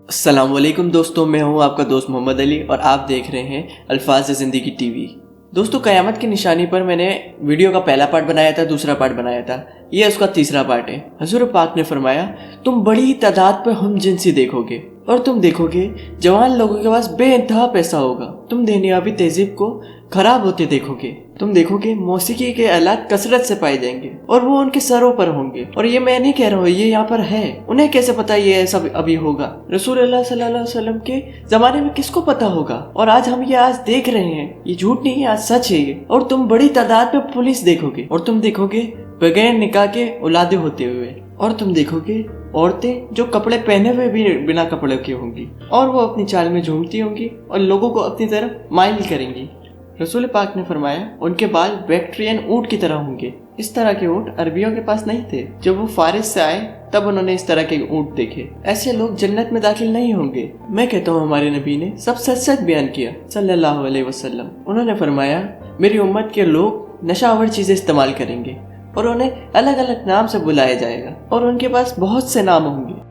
السلام علیکم دوستوں، میں ہوں آپ کا دوست محمد علی اور آپ دیکھ رہے ہیں الفاظ زندگی ٹی وی۔ دوستوں، قیامت کی نشانی پر میں نے ویڈیو کا پہلا پارٹ بنایا تھا، دوسرا پارٹ بنایا تھا، یہ اس کا تیسرا پارٹ ہے۔ حضور پاک نے فرمایا تم بڑی تعداد پہ ہم جنسی دیکھو گے اور تم دیکھو گے جوان لوگوں کے پاس بے انتہا پیسہ ہوگا، تم دنیاوی تہذیب کو خراب ہوتے دیکھو گے، تم دیکھو گے موسیقی کے آلات کثرت سے پائے جائیں گے اور وہ ان کے سروں پر ہوں گے، اور یہ میں نہیں کہہ رہا ہوں، یہ یہاں پر ہے، انہیں کیسے پتا یہ ایسا ابھی ہوگا؟ رسول اللہ صلی اللہ علیہ وسلم کے زمانے میں کس کو پتا ہوگا؟ اور آج ہم یہ دیکھ رہے ہیں، یہ جھوٹ نہیں ہے، آج سچ ہے یہ۔ اور تم بڑی تعداد میں پولیس دیکھو گے، اور تم دیکھو گے بغیر نکاح کے اولادیں ہوتے ہوئے، اور تم دیکھو گے عورتیں جو کپڑے پہنے ہوئے بھی بنا کپڑے کے ہوں گی، اور وہ اپنی چال میں جھومتی ہوں گی اور لوگوں کو اپنی طرف مائل کریں گی۔ رسول پاک نے فرمایا ان کے بال بیکٹرین اونٹ کی طرح ہوں گے۔ اس طرح کے اونٹ عربیوں کے پاس نہیں تھے، جب وہ فارس سے آئے تب انہوں نے اس طرح کے اونٹ دیکھے۔ ایسے لوگ جنت میں داخل نہیں ہوں گے۔ میں کہتا ہوں ہمارے نبی نے سب سچ بیان کیا صلی اللہ علیہ وسلم۔ انہوں نے فرمایا میری امت کے لوگ نشہ آور چیزیں استعمال کریں گے اور انہیں الگ الگ نام سے بلایا جائے گا، اور ان کے پاس بہت سے نام ہوں گے۔